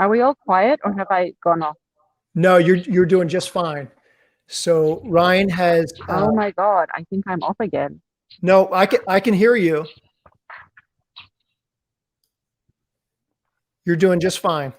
Are we all quiet or have I gone off? No, you're doing just fine. So Ryan has Oh my God, I think I'm off again. no, I can hear you. You're doing just fine.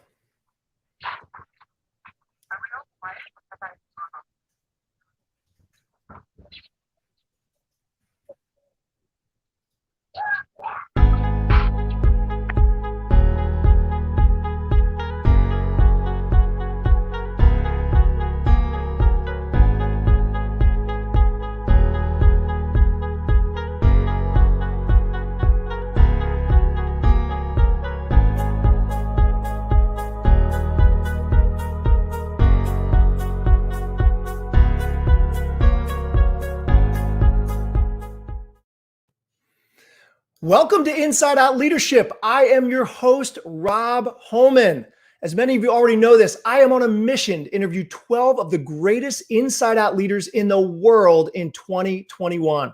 Welcome to Inside Out Leadership. I am your host, Robb Holman. As many of you already know this, I am on a mission to interview 12 of the greatest inside out leaders in the world in 2021.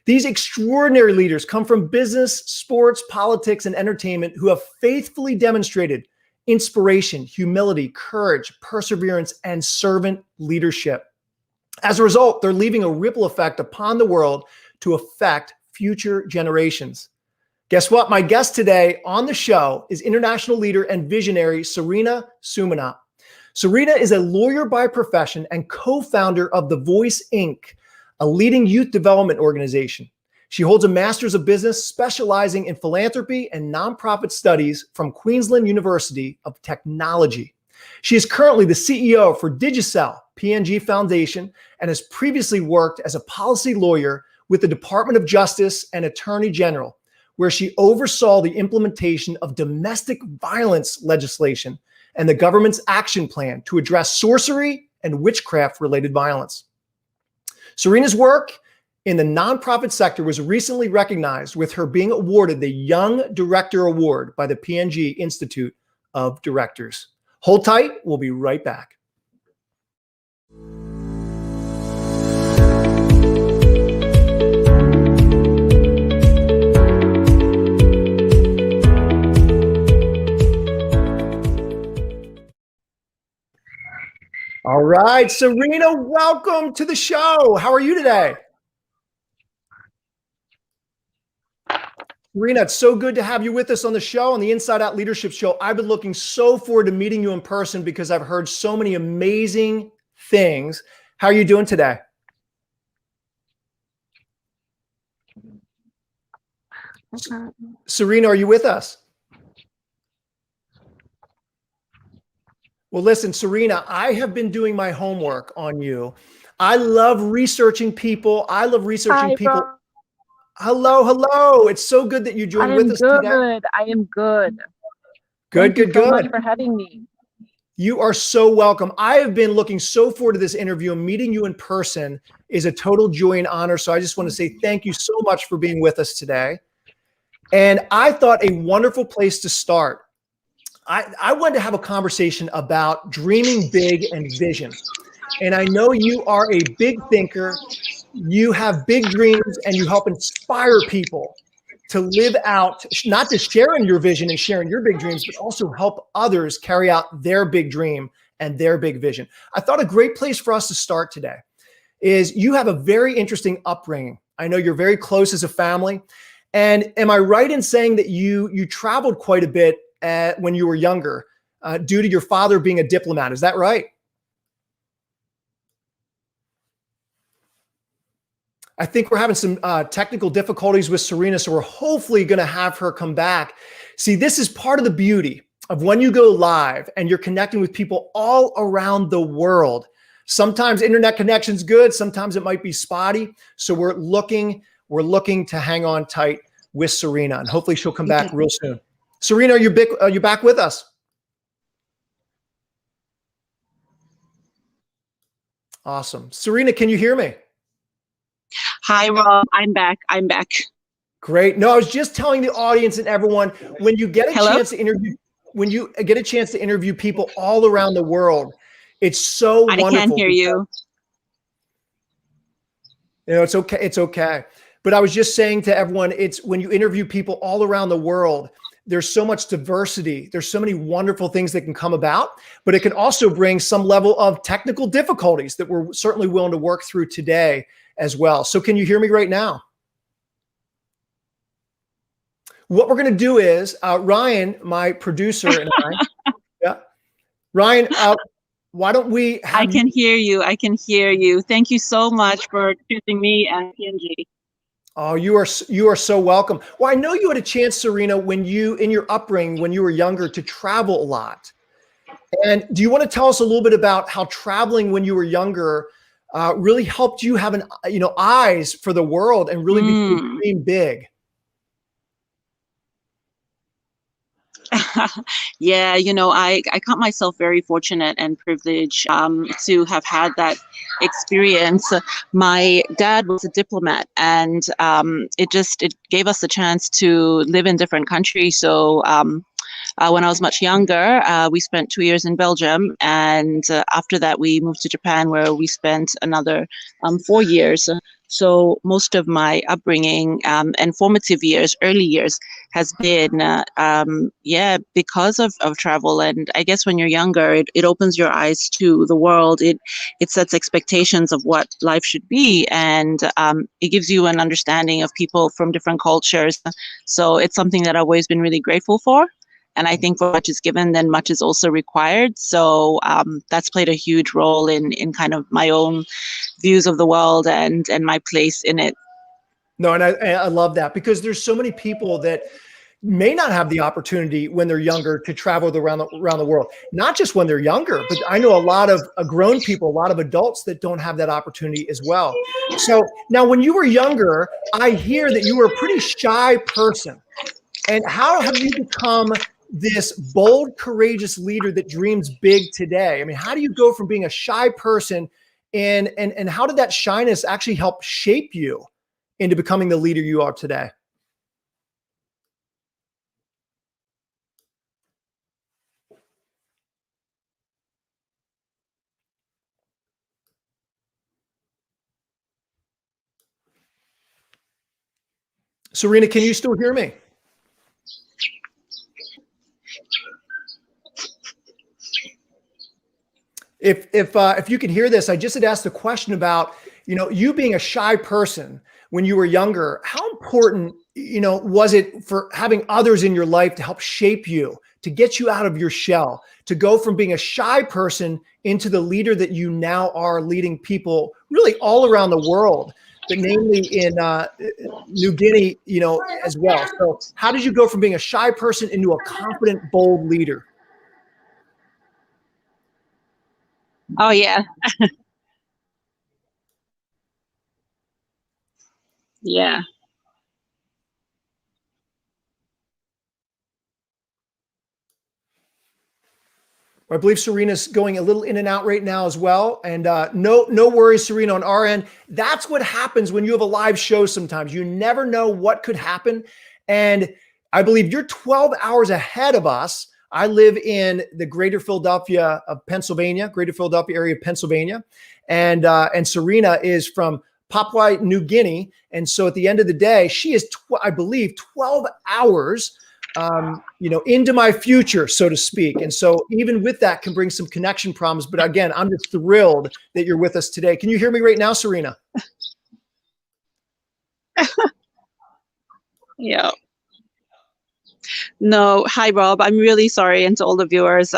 These extraordinary leaders come from business, sports, politics, and entertainment who have faithfully demonstrated inspiration, humility, courage, perseverance, and servant leadership. As a result, they're leaving a ripple effect upon the world to affect future generations. Guess what? My guest today on the show is international leader and visionary Serena Sumanop. Serena is a lawyer by profession and co-founder of The Voice Inc., a leading youth development organization. She holds a master's of business specializing in philanthropy and nonprofit studies from Queensland University of Technology. She is currently the CEO for Digicel Foundation and has previously worked as a policy lawyer with the Department of Justice and Attorney General, where she oversaw the implementation of domestic violence legislation and the government's action plan to address sorcery and witchcraft-related violence. Serena's work in the nonprofit sector was recently recognized with her being awarded the Young Director Award by the PNG Institute of Directors. Hold tight, we'll be right back. All right, Serena, welcome to the show. How are you today? Serena, it's so good to have you with us on the show, on the Inside Out Leadership Show. I've been looking so forward to meeting you in person because I've heard so many amazing things. How are you doing today? Okay. Serena, are you with us? Well, listen, Serena, I have been doing my homework on you. I love researching people. I love researching Hi, people. Rob. Hello, hello. It's so good that you joined with us today. I am good. Good, Thank you so much good. for having me. You are so welcome. I have been looking so forward to this interview, and meeting you in person is a total joy and honor. So I just want to say thank you so much for being with us today. And I thought a wonderful place to start. I wanted to have a conversation about dreaming big and vision. And I know you are a big thinker. You have big dreams and you help inspire people to live out, not to share in your vision and sharing your big dreams, but also help others carry out their big dream and their big vision. I thought a great place for us to start today is you have a very interesting upbringing. I know you're very close as a family. And am I right in saying that you traveled quite a bit when you were younger due to your father being a diplomat? Is that right? I think we're having some technical difficulties with Serena, so we're hopefully going to have her come back. See, this is part of the beauty of when you go live and you're connecting with people all around the world. Sometimes internet connection's good, sometimes it might be spotty. So we're looking to hang on tight with Serena, and hopefully she'll come back real soon. Serena, are you back with us? Awesome. Serena, can you hear me? Hi, Rob. I'm back. Great. No, I was just telling the audience and everyone, when you get a chance to interview people all around the world, it's so wonderful. I can't hear you. You know, it's okay. It's okay. But I was just saying to everyone, it's when you interview people all around the world, there's so much diversity. There's so many wonderful things that can come about, but it can also bring some level of technical difficulties that we're certainly willing to work through today as well. So can you hear me right now? What we're going to do is Ryan, my producer, and I, yeah, Ryan, why don't we have I can hear you. I can hear you. Thank you so much for choosing me and PNG. Oh, you are so welcome. Well, I know you had a chance, Serena, when you in your upbringing, when you were younger, to travel a lot. And do you want to tell us a little bit about how traveling when you were younger really helped you have eyes for the world and really became big? Yeah, I count myself very fortunate and privileged to have had that experience. My dad was a diplomat, and it gave us a chance to live in different countries. So when I was much younger, we spent 2 years in Belgium, and after that we moved to Japan, where we spent another 4 years. So most of my upbringing and formative years, early years, has been, because of travel. And I guess when you're younger, it opens your eyes to the world. It sets expectations of what life should be, and it gives you an understanding of people from different cultures. So it's something that I've always been really grateful for. And I think for much is given, then much is also required. So that's played a huge role in kind of my own views of the world and my place in it. No, and I love that, because there's so many people that may not have the opportunity when they're younger to travel around the world. Not just when they're younger, but I know a lot of grown people, a lot of adults that don't have that opportunity as well. So now, when you were younger, I hear that you were a pretty shy person. And how have you become this bold, courageous leader that dreams big today? I mean, how do you go from being a shy person and how did that shyness actually help shape you into becoming the leader you are today? Serena, can you still hear me? If you can hear this, I just had asked the question about, you being a shy person when you were younger. How important, was it for having others in your life to help shape you, to get you out of your shell, to go from being a shy person into the leader that you now are, leading people really all around the world, but namely in New Guinea, as well. So how did you go from being a shy person into a confident, bold leader? Oh, yeah. Yeah. I believe Serena's going a little in and out right now as well. And no worries, Serena, on our end. That's what happens when you have a live show sometimes. You never know what could happen. And I believe you're 12 hours ahead of us. I live in the greater Philadelphia of Pennsylvania, greater Philadelphia area of Pennsylvania. And Serena is from Papua New Guinea. And so at the end of the day, she is, I believe, 12 hours into my future, so to speak. And so even with that can bring some connection problems. But again, I'm just thrilled that you're with us today. Can you hear me right now, Serena? Yeah. No, hi, Rob. I'm really sorry. And to all the viewers,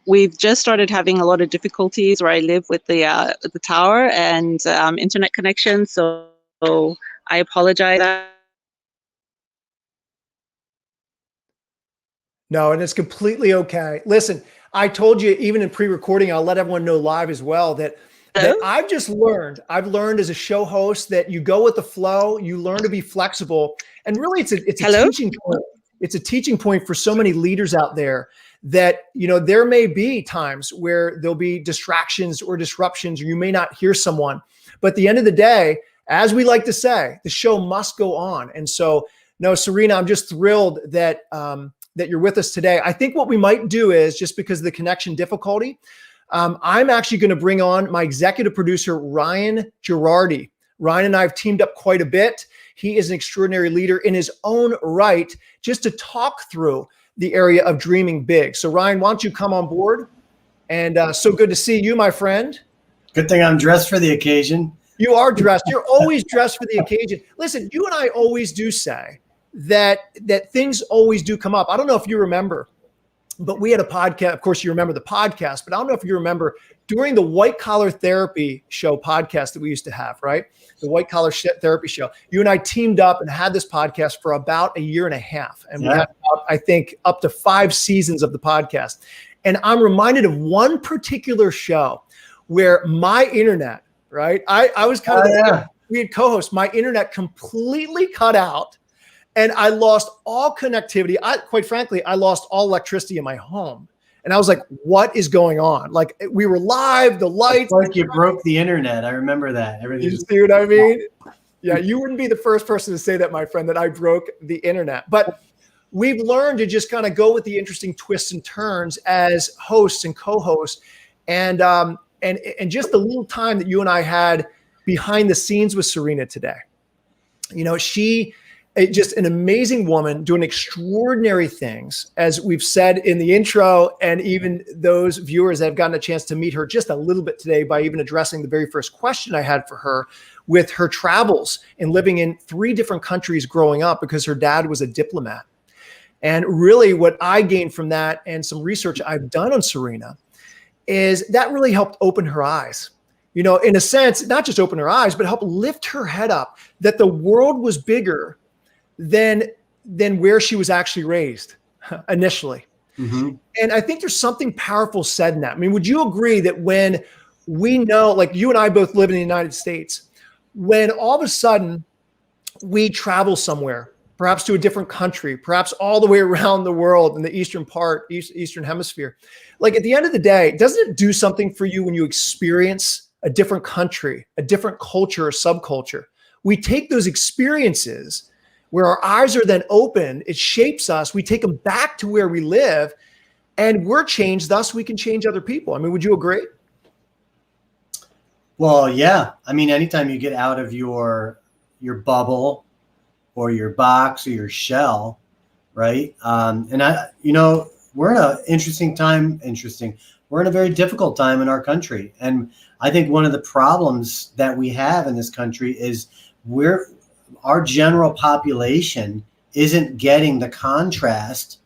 we've just started having a lot of difficulties where I live with the tower and internet connection. So I apologize. No, and it's completely okay. Listen, I told you, even in pre-recording, I'll let everyone know live as well that I've learned as a show host that you go with the flow, you learn to be flexible. And really it's a teaching point. It's a teaching point for so many leaders out there that, there may be times where there'll be distractions or disruptions, or you may not hear someone, but at the end of the day, as we like to say, the show must go on. And so, no, Serena, I'm just thrilled that, that you're with us today. I think what we might do is, just because of the connection difficulty, I'm actually going to bring on my executive producer, Ryan Girardi. Ryan and I have teamed up quite a bit. He is an extraordinary leader in his own right, just to talk through the area of dreaming big. So Ryan, why don't you come on board? And so good to see you, my friend. Good thing I'm dressed for the occasion. You are dressed. You're always dressed for the occasion. Listen, you and I always do say that things always do come up. I don't know if you remember, but we had a podcast. Of course, you remember the podcast, but I don't know if you remember during the White Collar Therapy Show podcast that we used to have, right? The White Collar Therapy Show. You and I teamed up and had this podcast for about a year and a half. And we had, I think, up to 5 seasons of the podcast. And I'm reminded of one particular show where my internet, right? I was kind of, we had co-hosts, my internet completely cut out and I lost all connectivity. Quite frankly, I lost all electricity in my home. And I was like, what is going on? Like we were live, the lights. It's like you broke the internet. I remember that. You see what I mean? Yeah, you wouldn't be the first person to say that, my friend, that I broke the internet. But we've learned to just kind of go with the interesting twists and turns as hosts and co-hosts. And just the little time that you and I had behind the scenes with Serena today. You know, she just an amazing woman doing extraordinary things, as we've said in the intro, and even those viewers that have gotten a chance to meet her just a little bit today by even addressing the very first question I had for her with her travels and living in 3 different countries growing up because her dad was a diplomat. And really what I gained from that and some research I've done on Serena is that really helped open her eyes. You know, in a sense, not just open her eyes, but help lift her head up that the world was bigger than where she was actually raised initially. Mm-hmm. And I think there's something powerful said in that. I mean, would you agree that when we know, like you and I both live in the United States, when all of a sudden we travel somewhere, perhaps to a different country, perhaps all the way around the world in the Eastern hemisphere, like at the end of the day, doesn't it do something for you when you experience a different country, a different culture or subculture? We take those experiences where our eyes are then open, it shapes us, we take them back to where we live, and we're changed, thus we can change other people. I mean, would you agree? Well, yeah. I mean, anytime you get out of your bubble or your box or your shell, right? And we're in an interesting time. We're in a very difficult time in our country. And I think one of the problems that we have in this country is our general population isn't getting the contrast,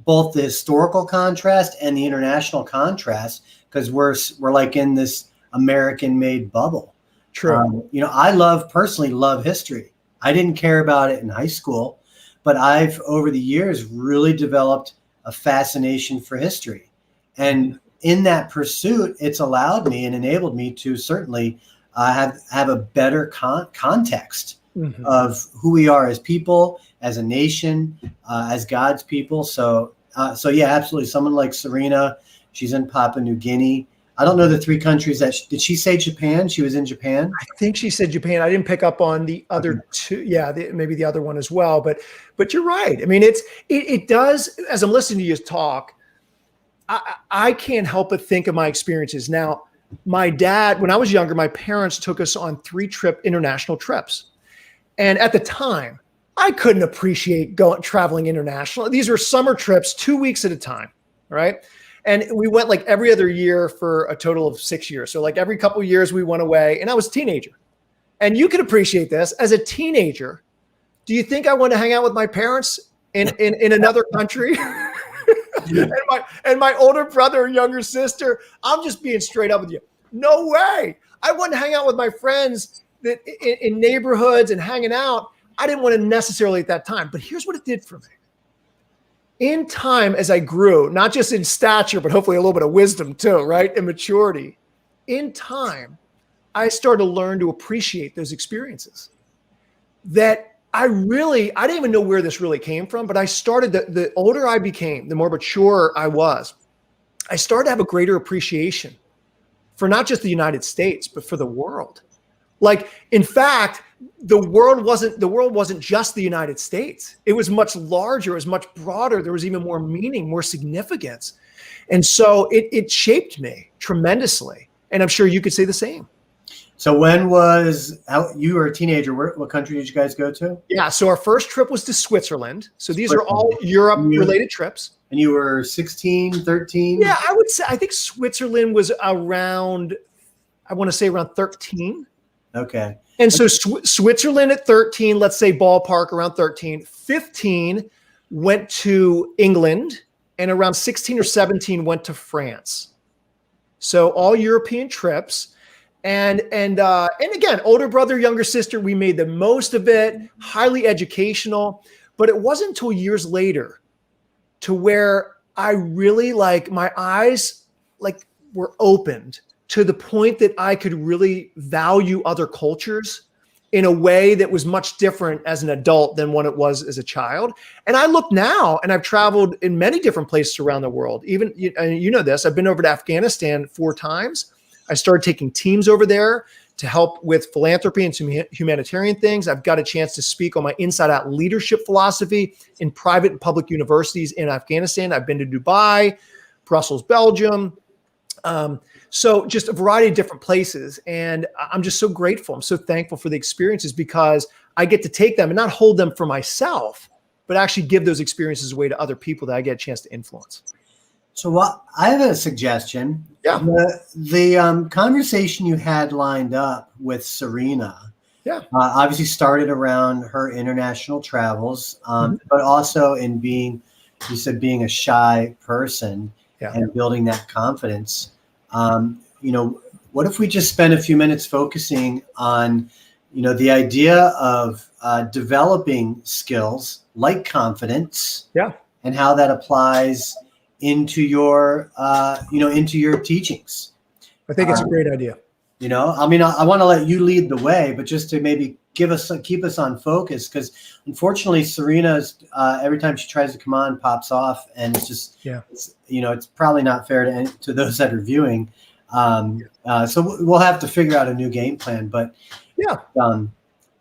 both the historical contrast and the international contrast, because we're like in this American-made bubble. True. I personally love history. I didn't care about it in high school, but I've over the years really developed a fascination for history. And in that pursuit, it's allowed me and enabled me to certainly have a better context mm-hmm. of who we are as people, as a nation, as God's people. So yeah, absolutely. Someone like Serena, she's in Papua New Guinea. I don't know the 3 countries did she say Japan? She was in Japan. I think she said Japan. I didn't pick up on the other 2. Yeah, maybe the other one as well. But you're right. I mean, it does. As I'm listening to you talk, I can't help but think of my experiences. Now, my dad, when I was younger, my parents took us on 3 international trips, and at the time, I couldn't appreciate traveling international. These were summer trips, 2 weeks at a time, right? And we went like every other year for a total of 6 years. So like every couple of years we went away, and I was a teenager. And you can appreciate this as a teenager. Do you think I want to hang out with my parents in another country? and my older brother or younger sister? I'm just being straight up with you. No way. I wanted to hang out with my friends that in neighborhoods and hanging out. I didn't want to necessarily at that time, but here's what it did for me. In time, as I grew, not just in stature, but hopefully a little bit of wisdom too, right? And maturity. In time, I started to learn to appreciate those experiences that I didn't even know where this really came from, but I started, the older I became, the more mature I was, I started to have a greater appreciation for not just the United States, but for the world. Like, in fact, the world wasn't just the United States. It was much larger, it was much broader. There was even more meaning, more significance. And so it shaped me tremendously. And I'm sure you could say the same. So when was you were a teenager? What country did you guys go to? Yeah. So our first trip was to Switzerland. So these are all Europe related trips. And you were 16, 13? Yeah, I would say, I think Switzerland was around, I want to say around 13. Okay. And so Switzerland at 13, let's say ballpark around 13, 15 went to England, and around 16 or 17 went to France. So all European trips. And again, older brother, younger sister, we made the most of it, highly educational. But it wasn't until years later to where I really my eyes were opened to the point that I could really value other cultures in a way that was much different as an adult than what it was as a child. And I look now, and I've traveled in many different places around the world. Even, you know this, I've been over to Afghanistan 4 times. I started taking teams over there to help with philanthropy and some humanitarian things. I've got a chance to speak on my inside out leadership philosophy in private and public universities in Afghanistan. I've been to Dubai, Brussels, Belgium. So just a variety of different places. And I'm just so grateful. I'm so thankful for the experiences because I get to take them and not hold them for myself, but actually give those experiences away to other people that I get a chance to influence. So I have a suggestion. Yeah. The conversation you had lined up with Serena, obviously started around her international travels, but also in being a shy person and building that confidence. What if we just spend a few minutes focusing on, the idea of developing skills like confidence, and how that applies into your, into your teachings. I think it's a great idea. I want to let you lead the way, but just to maybe keep us on focus, because unfortunately Serena's every time she tries to come on pops off, and it's just it's probably not fair to those that are viewing. So we'll have to figure out a new game plan. But I'm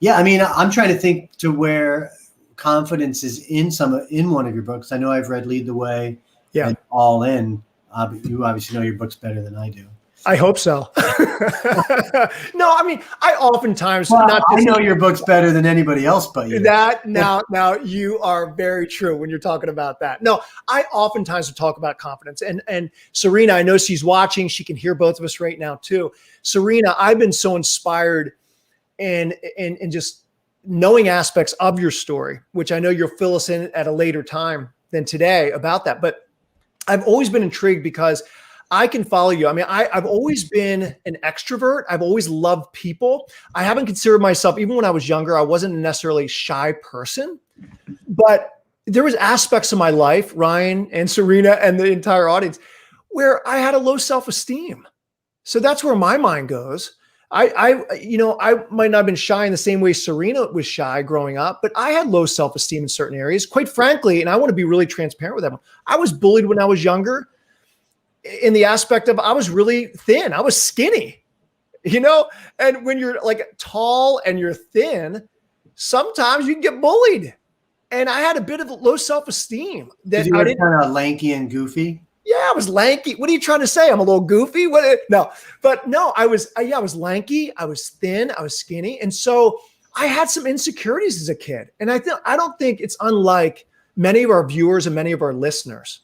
trying to think to where confidence is in one of your books. I know I've read Lead the Way and All In. But you obviously know your books better than I do. I hope so. No, I oftentimes I know your books better than anybody else but you. Now you are very true when you're talking about that. No, I oftentimes talk about confidence, and Serena, I know she's watching. She can hear both of us right now too. Serena, I've been so inspired in just knowing aspects of your story, which I know you'll fill us in at a later time than today about that. But I've always been intrigued because I can follow you. I've always been an extrovert. I've always loved people. I haven't considered myself, even when I was younger, I wasn't necessarily a shy person, but there was aspects of my life, Ryan and Serena and the entire audience, where I had a low self-esteem. So that's where my mind goes. I might not have been shy in the same way Serena was shy growing up, but I had low self-esteem in certain areas. Quite frankly, and I want to be really transparent with them, I was bullied when I was younger. In the aspect of I was really thin, I was skinny, and when you're tall and you're thin, sometimes you can get bullied. And I had a bit of low self-esteem. That you were kind of lanky and goofy. Yeah, I was lanky. What are you trying to say? I'm a little goofy? No, I was lanky, I was thin, I was skinny. And so I had some insecurities as a kid. And I don't think it's unlike many of our viewers and many of our listeners,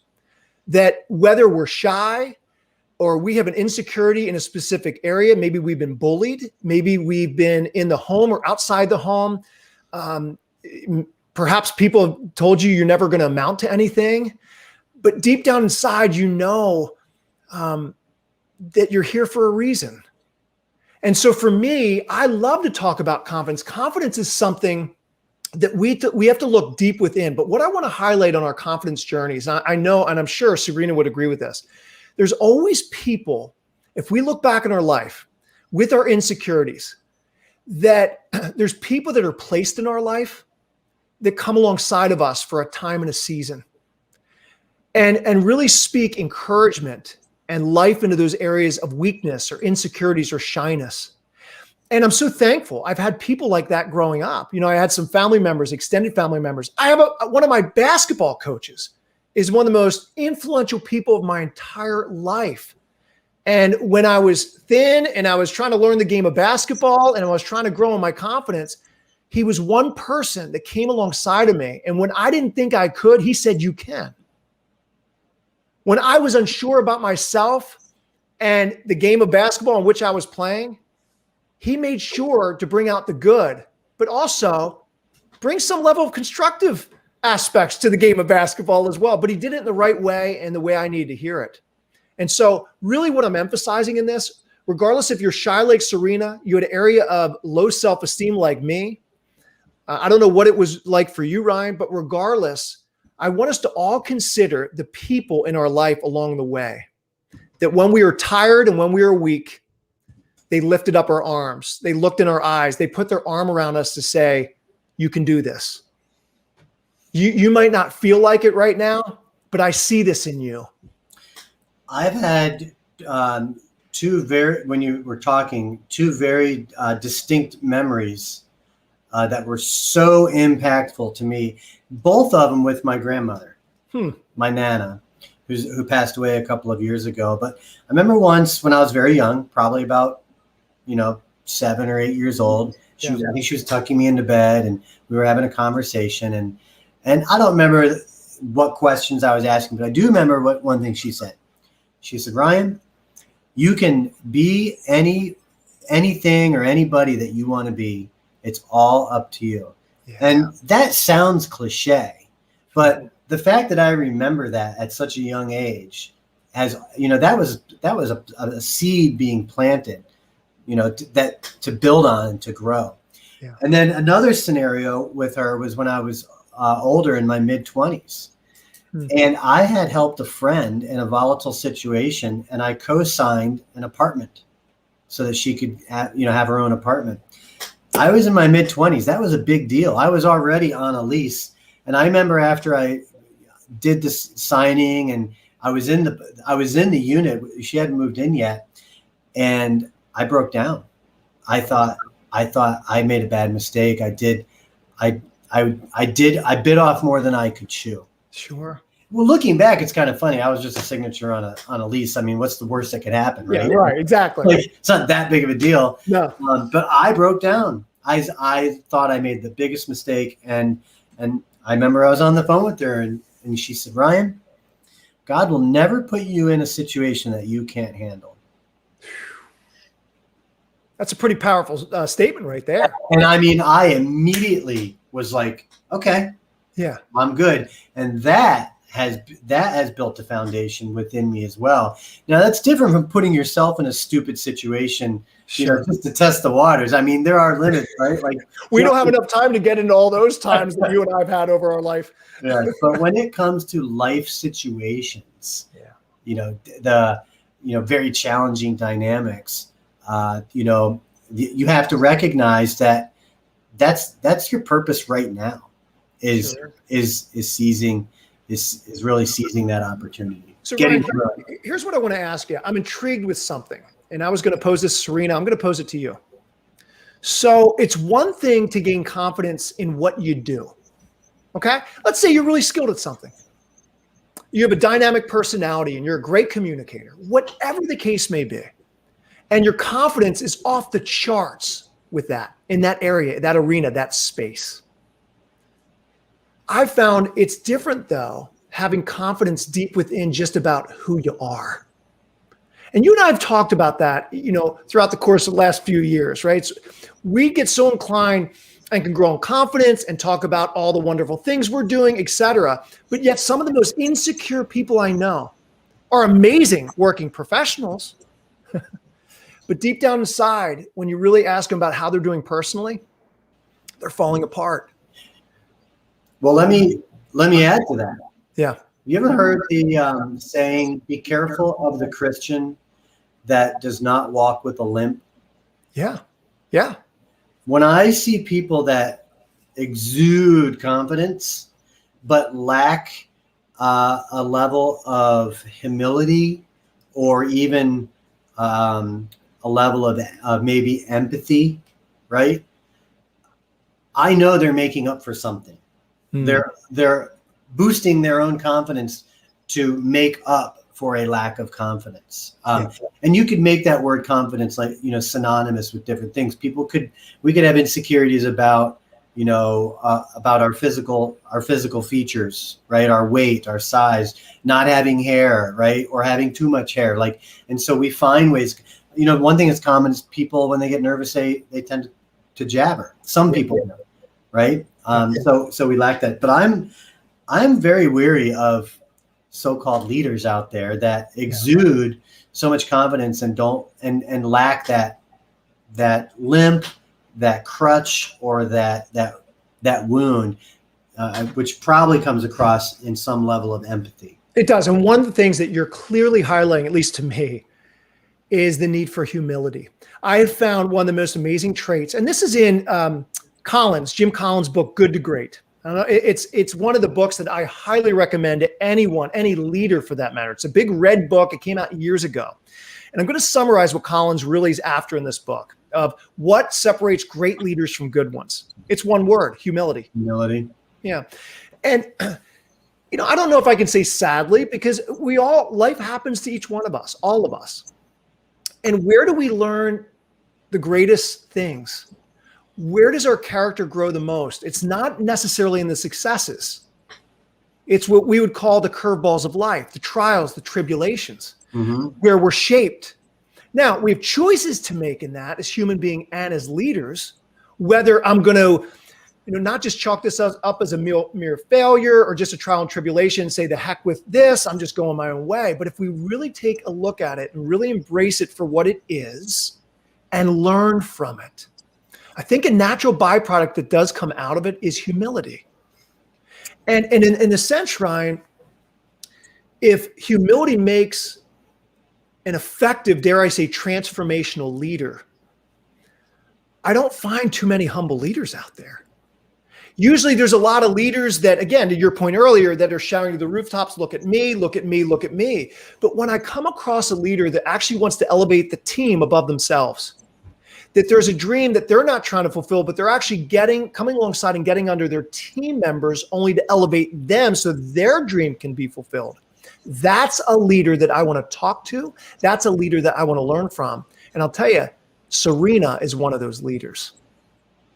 that whether we're shy or we have an insecurity in a specific area, maybe we've been bullied, maybe we've been in the home or outside the home. Perhaps people have told you you're never going to amount to anything, but deep down inside, that you're here for a reason. And so for me, I love to talk about confidence. Confidence is something that we have to look deep within. But what I want to highlight on our confidence journeys, and I know, and I'm sure Serena would agree with this, there's always people, if we look back in our life with our insecurities, that there's people that are placed in our life that come alongside of us for a time and a season and really speak encouragement and life into those areas of weakness or insecurities or shyness. And I'm so thankful. I've had people like that growing up. I had some family members, extended family members. I have one of my basketball coaches is one of the most influential people of my entire life. And when I was thin and I was trying to learn the game of basketball and I was trying to grow in my confidence, he was one person that came alongside of me. And when I didn't think I could, he said, you can. When I was unsure about myself and the game of basketball in which I was playing, he made sure to bring out the good, but also bring some level of constructive aspects to the game of basketball as well. But he did it in the right way and the way I needed to hear it. And so really what I'm emphasizing in this, regardless if you're shy like Serena, you had an area of low self-esteem like me. I don't know what it was like for you, Ryan, but regardless, I want us to all consider the people in our life along the way. That when we were tired and when we were weak, they lifted up our arms. They looked in our eyes. They put their arm around us to say, you can do this. You might not feel like it right now, but I see this in you. I've had when you were talking, two very distinct memories that were so impactful to me. Both of them with my grandmother, my Nana, who passed away a couple of years ago. But I remember once when I was very young, probably about 7 or 8 years old. I think she was tucking me into bed, and we were having a conversation. And I don't remember what questions I was asking, but I do remember one thing she said. She said, Ryan, you can be anything or anybody that you want to be. It's all up to you. Yeah. And that sounds cliche, but the fact that I remember that at such a young age, as that was a seed being planted, to build on and to grow. Yeah. And then another scenario with her was when I was older, in my mid-20s. And I had helped a friend in a volatile situation, and I co-signed an apartment so that she could have her own apartment. I was in my mid-20s. That was a big deal. I was already on a lease. And I remember after I did this signing and I was in the unit, she hadn't moved in yet, and I broke down. I thought I made a bad mistake. I bit off more than I could chew. Sure. Well, looking back, it's kind of funny. I was just a signature on a lease. I mean, what's the worst that could happen, right? Yeah, right, exactly. It's not that big of a deal. No. But I broke down. I thought I made the biggest mistake, and I remember I was on the phone with her, and she said, Ryan, God will never put you in a situation that you can't handle. That's a pretty powerful statement right there. And I mean, I immediately was like, okay, yeah, I'm good. And that has built a foundation within me as well. Now that's different from putting yourself in a stupid situation, just to test the waters. I mean, there are limits, right? Like we don't have enough time to get into all those times that you and I've had over our life. Yeah, but when it comes to life situations, the very challenging dynamics, you have to recognize that that's your purpose right now is really seizing that opportunity. So Ryan, here's what I want to ask you. I'm intrigued with something, and I was going to pose this to Serena. I'm going to pose it to you. So it's one thing to gain confidence in what you do. Okay. Let's say you're really skilled at something. You have a dynamic personality and you're a great communicator, whatever the case may be. And your confidence is off the charts with that, in that area, that arena, that space. I've found it's different though, having confidence deep within just about who you are. And you and I have talked about that, throughout the course of the last few years, right? So we get so inclined and can grow in confidence and talk about all the wonderful things we're doing, et cetera. But yet some of the most insecure people I know are amazing working professionals. But deep down inside, when you really ask them about how they're doing personally, they're falling apart. Well, let me add to that. Yeah. You ever heard the saying, be careful of the Christian that does not walk with a limp? Yeah. Yeah. When I see people that exude confidence, but lack a level of humility or even a level of maybe empathy, right? I know they're making up for something. They're boosting their own confidence to make up for a lack of confidence. And you could make that word confidence like, synonymous with different things. We could have insecurities about, about our physical features, right? Our weight, our size, not having hair, right? Or having too much hair. And so we find ways, one thing that's common is people, when they get nervous, they tend to jabber. Some people, right? So we lack that, but I'm very weary of so-called leaders out there that exude so much confidence and lack that limp, that crutch, or that wound, which probably comes across in some level of empathy. It does. And one of the things that you're clearly highlighting, at least to me, is the need for humility. I have found one of the most amazing traits, and this is in Jim Collins' book, Good to Great. It's one of the books that I highly recommend to anyone, any leader for that matter. It's a big red book. It came out years ago. And I'm going to summarize what Collins really is after in this book of what separates great leaders from good ones. It's one word: humility. Humility. Yeah. And, I don't know if I can say sadly, because life happens to each one of us, all of us. And where do we learn the greatest things? Where does our character grow the most? It's not necessarily in the successes. It's what we would call the curveballs of life, the trials, the tribulations, where we're shaped. Now, we have choices to make in that as human beings and as leaders, whether I'm going to, not just chalk this up as a mere failure or just a trial and tribulation, say the heck with this, I'm just going my own way. But if we really take a look at it and really embrace it for what it is and learn from it, I think a natural byproduct that does come out of it is humility. And in a sense, Ryan, if humility makes an effective, dare I say, transformational leader, I don't find too many humble leaders out there. Usually there's a lot of leaders that, again, to your point earlier, that are shouting to the rooftops, look at me, look at me, look at me. But when I come across a leader that actually wants to elevate the team above themselves, that there's a dream that they're not trying to fulfill, but they're actually coming alongside and getting under their team members only to elevate them so their dream can be fulfilled. That's a leader that I want to talk to. That's a leader that I want to learn from. And I'll tell you, Serena is one of those leaders.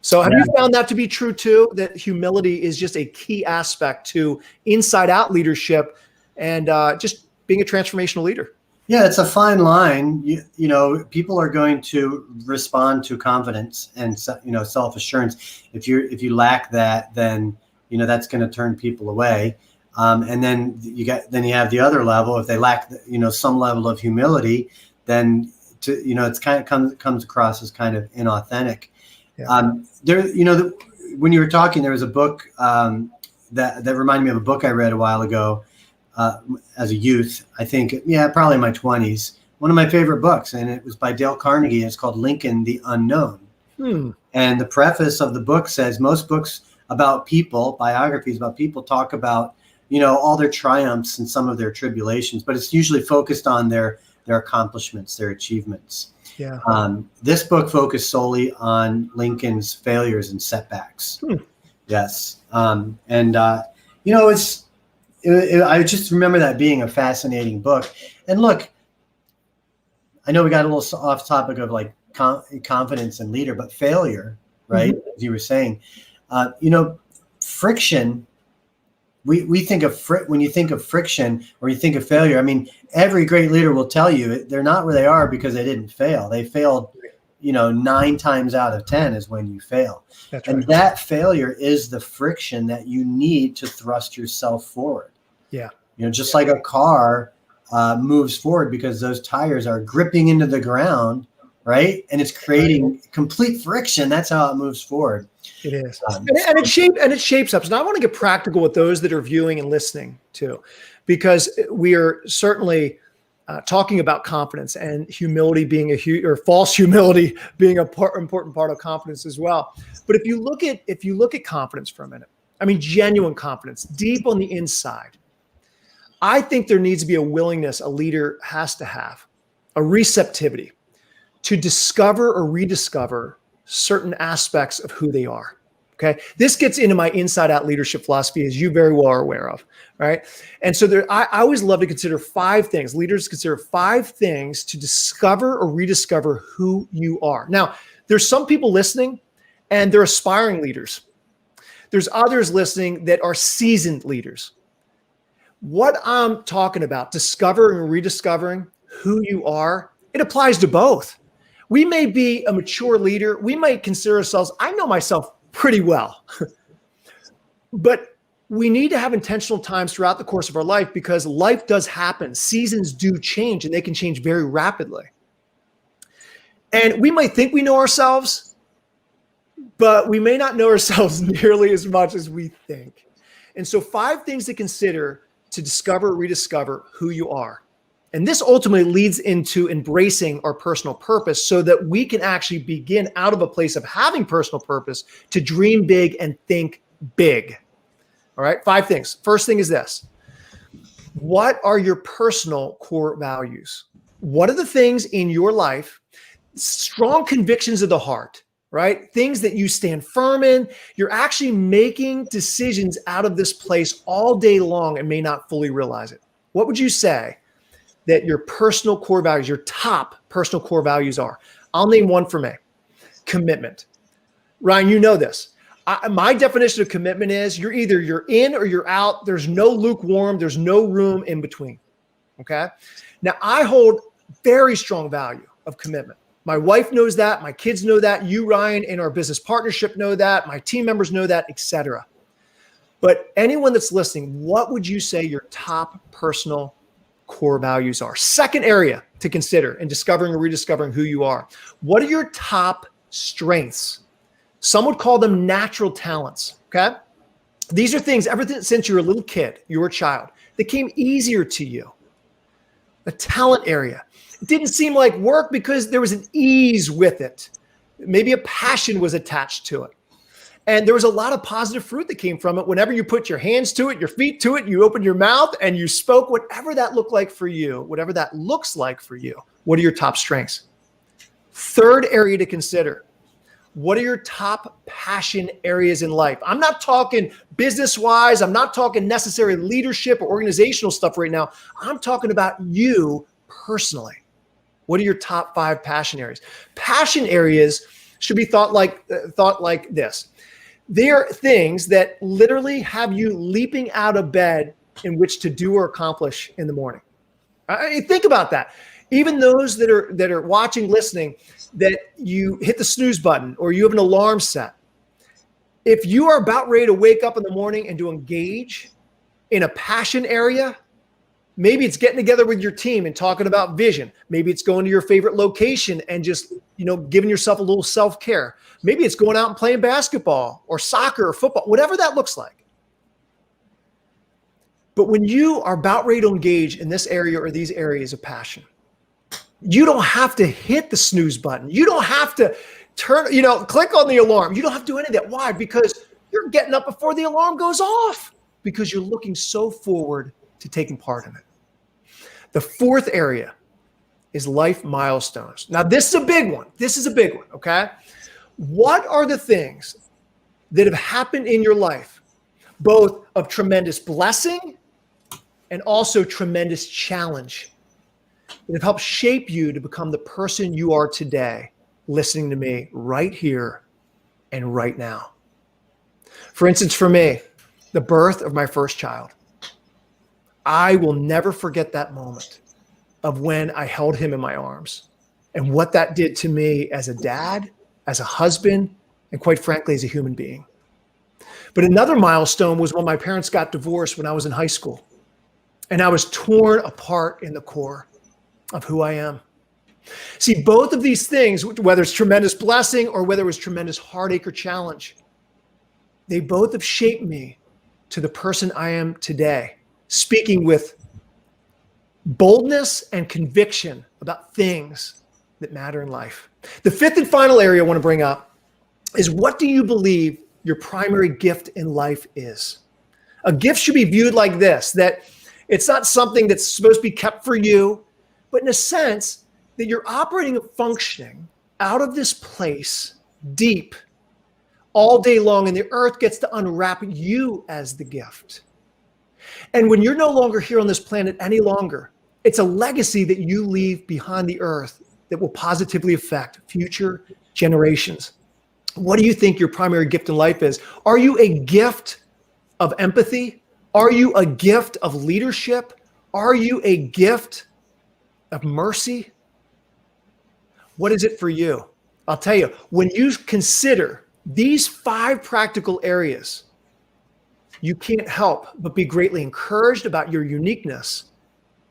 So have you found that to be true too, that humility is just a key aspect to inside out leadership and just being a transformational leader? Yeah, it's a fine line. People are going to respond to confidence and self-assurance. If you lack that, then that's going to turn people away. And then you have the other level. If they lack some level of humility, then it's kind of comes across as kind of inauthentic. Yeah. When you were talking, there was a book that reminded me of a book I read a while ago. As a youth, I think, probably in my 20s, one of my favorite books, and it was by Dale Carnegie. And it's called Lincoln the Unknown. And the preface of the book says most books about people, biographies about people, talk about, all their triumphs and some of their tribulations, but it's usually focused on their accomplishments, their achievements. Yeah. This book focused solely on Lincoln's failures and setbacks. Yes. I just remember that being a fascinating book. And look, I know we got a little off topic of like confidence and leader, but failure, right? As you were saying, friction. We think of when you think of friction or you think of failure. I mean, every great leader will tell you they're not where they are because they didn't fail. They failed, 9 times out of 10 is when you fail. That's right. And that failure is the friction that you need to thrust yourself forward. Yeah. Just like a car moves forward because those tires are gripping into the ground, right? And it's creating complete friction. That's how it moves forward. It is. And it shapes up. So now I want to get practical with those that are viewing and listening too, because we are certainly talking about confidence and humility being or false humility being important part of confidence as well. But if you look at confidence for a minute, I mean, genuine confidence, deep on the inside, I think there needs to be a willingness a leader has to have, a receptivity to discover or rediscover certain aspects of who they are. Okay. This gets into my inside out leadership philosophy, as you very well are aware of. Right. And so I always love to consider 5 things. Leaders consider 5 things to discover or rediscover who you are. Now, there's some people listening and they're aspiring leaders. There's others listening that are seasoned leaders. What I'm talking about, discovering and rediscovering who you are, it applies to both. We may be a mature leader. We might consider ourselves, I know myself pretty well, but we need to have intentional times throughout the course of our life because life does happen. Seasons do change and they can change very rapidly. And we might think we know ourselves, but we may not know ourselves nearly as much as we think. And so 5 things to consider to discover, rediscover who you are. And this ultimately leads into embracing our personal purpose so that we can actually begin out of a place of having personal purpose to dream big and think big. All right, 5 things. First thing is this. What are your personal core values? What are the things in your life, strong convictions of the heart, right? Things that you stand firm in. You're actually making decisions out of this place all day long and may not fully realize it. What would you say that your personal core values, your top personal core values are? I'll name one for me. Commitment. Ryan, you know this. My definition of commitment is you're in or you're out. There's no lukewarm. There's no room in between. Okay. Now I hold very strong value of commitment. My wife knows that. My kids know that. You, Ryan, in our business partnership know that. My team members know that, etc. But anyone that's listening, what would you say your top personal core values are? Second area to consider in discovering or rediscovering who you are. What are your top strengths? Some would call them natural talents. Okay. These are things ever since you were a little kid, you were a child, that came easier to you. A talent area. It didn't seem like work because there was an ease with it. Maybe a passion was attached to it. And there was a lot of positive fruit that came from it. Whenever you put your hands to it, your feet to it, you opened your mouth and you spoke, whatever that looked like for you, whatever that looks like for you. What are your top strengths? Third area to consider. What are your top passion areas in life? I'm not talking business-wise. I'm not talking necessary leadership or organizational stuff right now. I'm talking about you personally. What are your top 5 passion areas? Passion areas should be thought like this. They are things that literally have you leaping out of bed in which to do or accomplish in the morning. Think about that. Even those that are watching, listening, that you hit the snooze button or you have an alarm set. If you are about ready to wake up in the morning and to engage in a passion area, maybe it's getting together with your team and talking about vision. Maybe it's going to your favorite location and just, giving yourself a little self-care. Maybe it's going out and playing basketball or soccer or football, whatever that looks like. But when you are about ready to engage in this area or these areas of passion, you don't have to hit the snooze button. You don't have to click on the alarm. You don't have to do any of that. Why? Because you're getting up before the alarm goes off because you're looking so forward to taking part in it. The fourth area is life milestones. Now, this is a big one. Okay? What are the things that have happened in your life, both of tremendous blessing and also tremendous challenge, that have helped shape you to become the person you are today, listening to me right here and right now? For instance, for me, the birth of my first child. I will never forget that moment of when I held him in my arms and what that did to me as a dad, as a husband, and quite frankly, as a human being. But another milestone was when my parents got divorced when I was in high school, and I was torn apart in the core of who I am. See, both of these things, whether it's tremendous blessing or whether it was tremendous heartache or challenge, they both have shaped me to the person I am today, speaking with boldness and conviction about things that matter in life. The fifth and final area I want to bring up is, what do you believe your primary gift in life is? A gift should be viewed like this, that it's not something that's supposed to be kept for you, but in a sense that you're operating and functioning out of this place deep all day long, and the earth gets to unwrap you as the gift. And when you're no longer here on this planet any longer, it's a legacy that you leave behind the earth that will positively affect future generations. What do you think your primary gift in life is? Are you a gift of empathy? Are you a gift of leadership? Are you a gift of mercy? What is it for you? I'll tell you, when you consider these 5 practical areas, you can't help but be greatly encouraged about your uniqueness.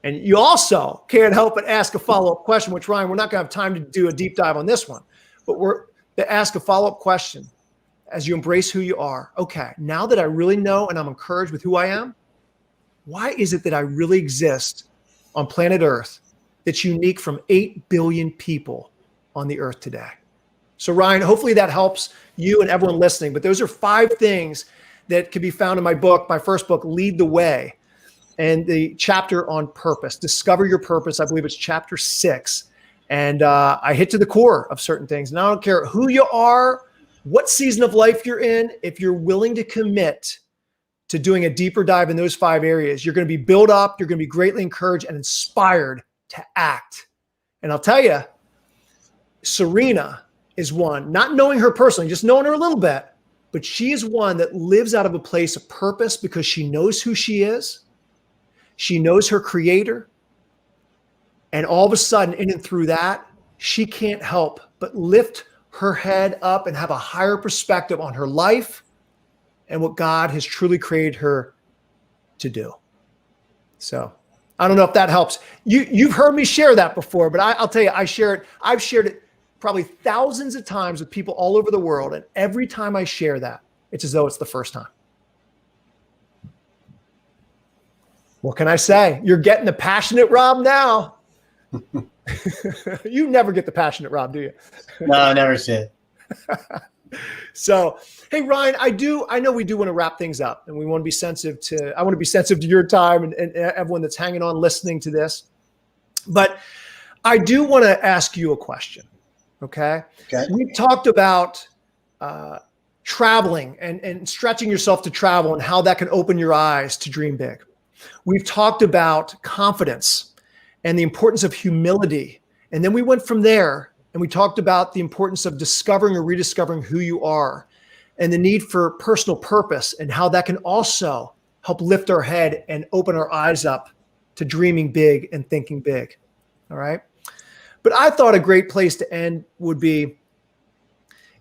And you also can't help but ask a follow-up question, which, Ryan, we're not going to have time to do a deep dive on this one, but we're to ask a follow-up question as you embrace who you are. Okay, now that I really know and I'm encouraged with who I am, why is it that I really exist on planet Earth that's unique from 8 billion people on the earth today? So Ryan, hopefully that helps you and everyone listening, but those are 5 things that can be found in my book, my first book, Lead the Way, and the chapter on purpose. Discover your purpose. I believe it's chapter 6. And I hit to the core of certain things. And I don't care who you are, what season of life you're in, if you're willing to commit to doing a deeper dive in those 5 areas, you're going to be built up, you're going to be greatly encouraged and inspired to act. And I'll tell you, Serena is one, not knowing her personally, just knowing her a little bit, but she is one that lives out of a place of purpose because she knows who she is. She knows her creator. And all of a sudden, in and through that, she can't help but lift her head up and have a higher perspective on her life and what God has truly created her to do. So I don't know if that helps. You've heard me share that before, but I'll tell you, I've shared it probably thousands of times with people all over the world. And every time I share that, it's as though it's the first time. What can I say? You're getting the passionate Rob now. You never get the passionate Rob, do you? No, I never see it. So, hey, Ryan, I know we do want to wrap things up, and we want to be sensitive I want to be sensitive to your time and everyone that's hanging on listening to this. But I do want to ask you a question. Okay. We've talked about traveling and stretching yourself to travel and how that can open your eyes to dream big. We've talked about confidence and the importance of humility. And then we went from there and we talked about the importance of discovering or rediscovering who you are and the need for personal purpose and how that can also help lift our head and open our eyes up to dreaming big and thinking big. All right. But I thought a great place to end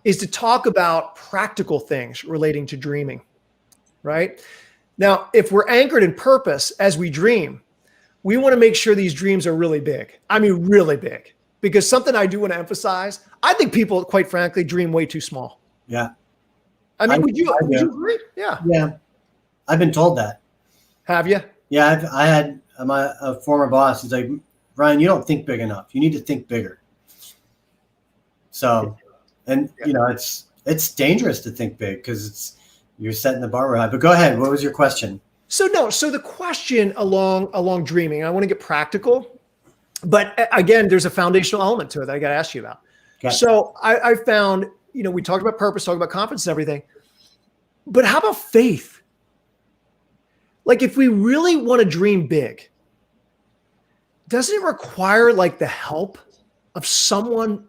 is to talk about practical things relating to dreaming, right? Now, if we're anchored in purpose as we dream, we want to make sure these dreams are really big. I mean, really big. Because something I do want to emphasize, I think people, quite frankly, dream way too small. Yeah. I mean, would you agree? Yeah. Yeah. I've been told that. Have you? Yeah. I had a former boss. He's like, Ryan, you don't think big enough. You need to think bigger. So, and you know, it's dangerous to think big because you're setting the bar high. But go ahead. What was your question? So the question along dreaming, I want to get practical, but again, there's a foundational element to it that I got to ask you about. Okay. So I found, we talked about purpose, talked about confidence and everything, but how about faith? Like if we really want to dream big, doesn't it require like the help of something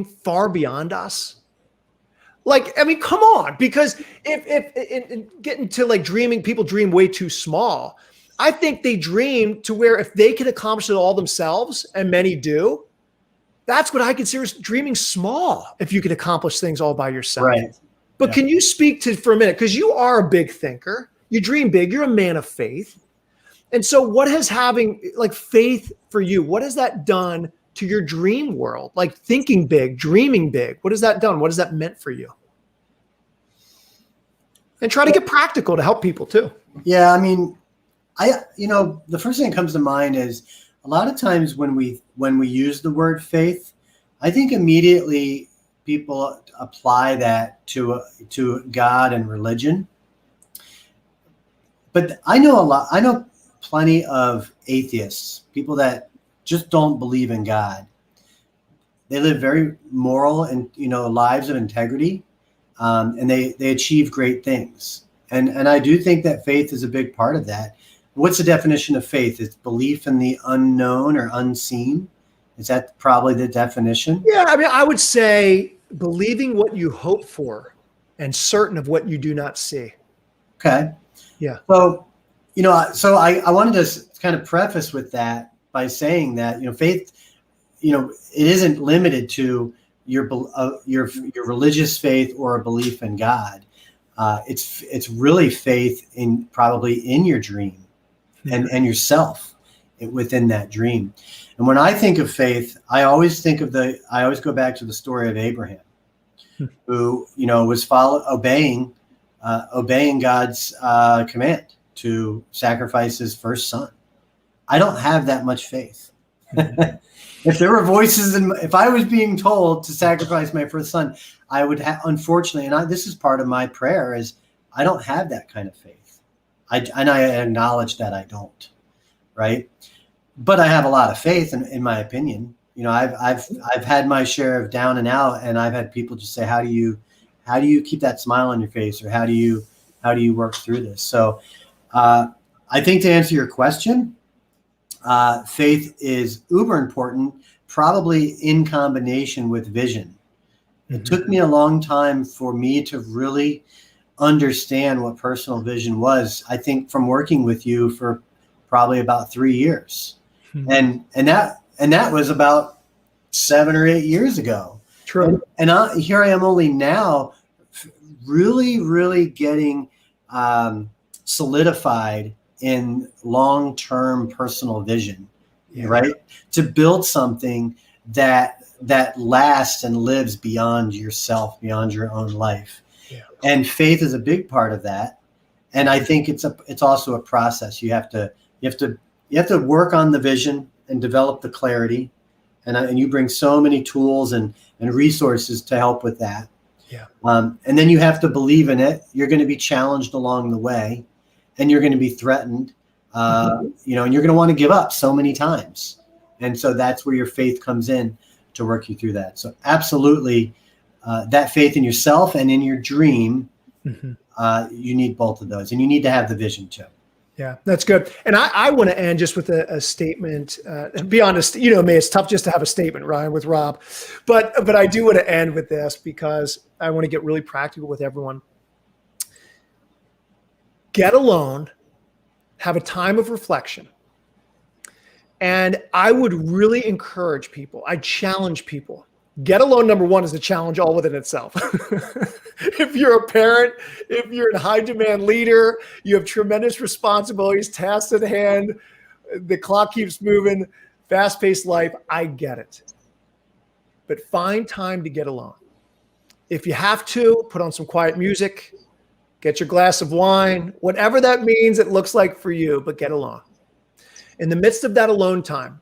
far beyond us? Like, I mean, come on, because if getting to like dreaming, people dream way too small. I think they dream to where if they can accomplish it all themselves, and many do, that's what I consider dreaming small, if you can accomplish things all by yourself. Right. But can you speak to for a minute, because you are a big thinker, you dream big, you're a man of faith. And so what has having like faith for you, what has that done to your dream world? Like thinking big, dreaming big, what has that done? What has that meant for you? And try to get practical to help people too. Yeah. I mean, the first thing that comes to mind is a lot of times when we use the word faith, I think immediately people apply that to God and religion. But I know plenty of atheists, people that just don't believe in God. They live very moral and lives of integrity, and they achieve great things. And I do think that faith is a big part of that. What's the definition of faith? It's belief in the unknown or unseen. Is that probably the definition? Yeah, I mean, I would say believing what you hope for and certain of what you do not see. Okay. Yeah. So, I wanted to kind of preface with that by saying that, faith, it isn't limited to your religious faith or a belief in God. It's really faith probably in your dream and yourself within that dream. And when I think of faith, I always go back to the story of Abraham, who, was obeying God's command to sacrifice his first son. I don't have that much faith. If there were voices, if I was being told to sacrifice my first son, I would have, unfortunately, and this is part of my prayer, is I don't have that kind of faith. I acknowledge that I don't, right? But I have a lot of faith, in my opinion. I've had my share of down and out, and I've had people just say, how do you keep that smile on your face, or how do you work through this? So I think, to answer your question, faith is uber important, probably in combination with vision. It took me a long time for me to really understand what personal vision was. I think from working with you for probably about 3 years. And that was about 7 or 8 years ago. True. And here I am only now really, really getting solidified in long-term personal vision, right? To build something that lasts and lives beyond yourself, beyond your own life. Yeah. And faith is a big part of that. And I think it's also a process. You have to work on the vision and develop the clarity. And you bring so many tools and resources to help with that. Yeah. And then you have to believe in it. You're going to be challenged along the way, and you're going to be threatened, and you're going to want to give up so many times. And so that's where your faith comes in to work you through that. So absolutely, that faith in yourself and in your dream, you need both of those, and you need to have the vision too. Yeah, that's good. And I want to end just with a statement. Be honest, me, it's tough just to have a statement, Ryan, with Rob. But I do want to end with this, because I want to get really practical with everyone. Get alone, have a time of reflection. And I would really encourage people, I challenge people. Get alone, number one, is a challenge all within itself. If you're a parent, if you're a high demand leader, you have tremendous responsibilities, tasks at hand, the clock keeps moving, fast paced life, I get it. But find time to get alone. If you have to, put on some quiet music, get your glass of wine, whatever that means, it looks like for you, but get alone. In the midst of that alone time,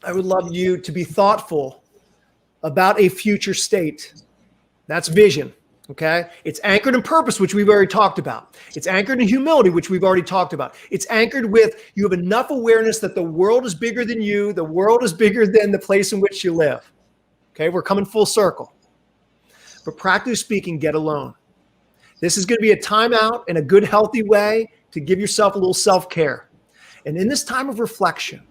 I would love you to be thoughtful about a future state. That's vision, okay? It's anchored in purpose, which we've already talked about. It's anchored in humility, which we've already talked about. It's anchored with, you have enough awareness that the world is bigger than you, the world is bigger than the place in which you live. Okay, we're coming full circle. But practically speaking, get alone. This is going to be a timeout in a good, healthy way to give yourself a little self-care. And in this time of reflection,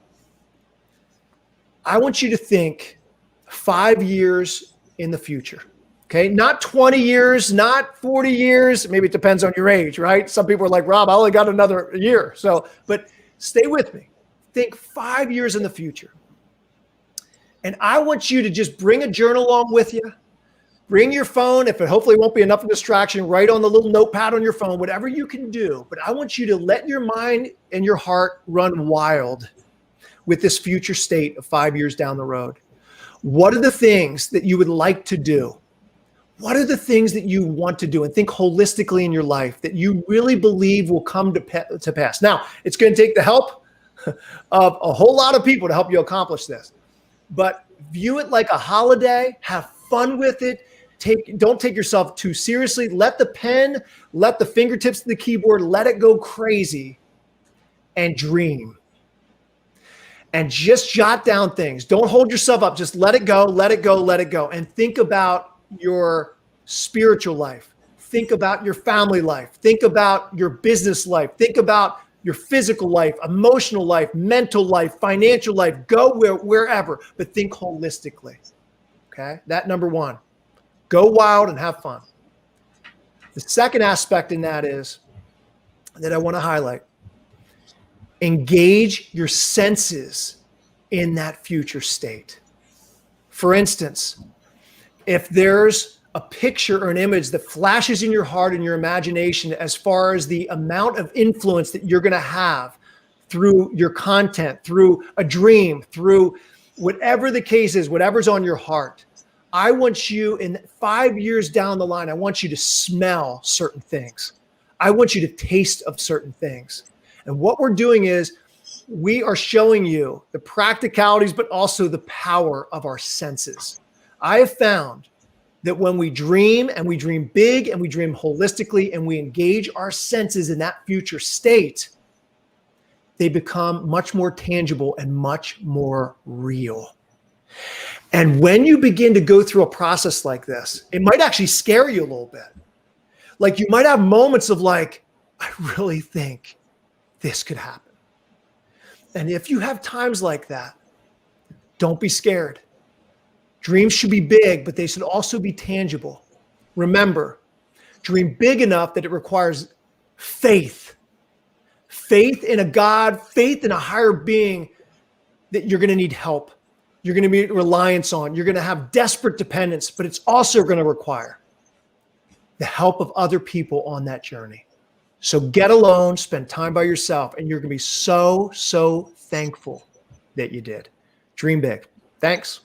I want you to think 5 years in the future, okay? Not 20 years, not 40 years. Maybe it depends on your age, right? Some people are like, Rob, I only got another year. But stay with me. Think 5 years in the future. And I want you to just bring a journal along with you. Bring your phone. If it hopefully won't be enough of a distraction, write on the little notepad on your phone, whatever you can do. But I want you to let your mind and your heart run wild with this future state of 5 years down the road. What are the things that you would like to do? What are the things that you want to do? And think holistically in your life that you really believe will come to pass. Now, it's going to take the help of a whole lot of people to help you accomplish this. But view it like a holiday. Have fun with it. Don't take yourself too seriously. Let the pen, let the fingertips of the keyboard, let it go crazy and dream. And just jot down things. Don't hold yourself up. Just let it go, let it go, let it go. And think about your spiritual life. Think about your family life. Think about your business life. Think about your physical life, emotional life, mental life, financial life. Go wherever, but think holistically. Okay, that number one. Go wild and have fun. The second aspect in that is that I want to highlight. Engage your senses in that future state. For instance, if there's a picture or an image that flashes in your heart and your imagination as far as the amount of influence that you're going to have through your content, through a dream, through whatever the case is, whatever's on your heart, I want you in 5 years down the line, I want you to smell certain things. I want you to taste of certain things. And what we're doing is we are showing you the practicalities, but also the power of our senses. I have found that when we dream and we dream big and we dream holistically and we engage our senses in that future state, they become much more tangible and much more real. And when you begin to go through a process like this, it might actually scare you a little bit. Like you might have moments of like, I really think this could happen. And if you have times like that, don't be scared. Dreams should be big, but they should also be tangible. Remember, dream big enough that it requires faith. Faith in a God, faith in a higher being that you're going to need help. You're going to need reliance on. You're going to have desperate dependence, but it's also going to require the help of other people on that journey. So get alone, spend time by yourself, and you're going to be so, so thankful that you did. Dream big. Thanks.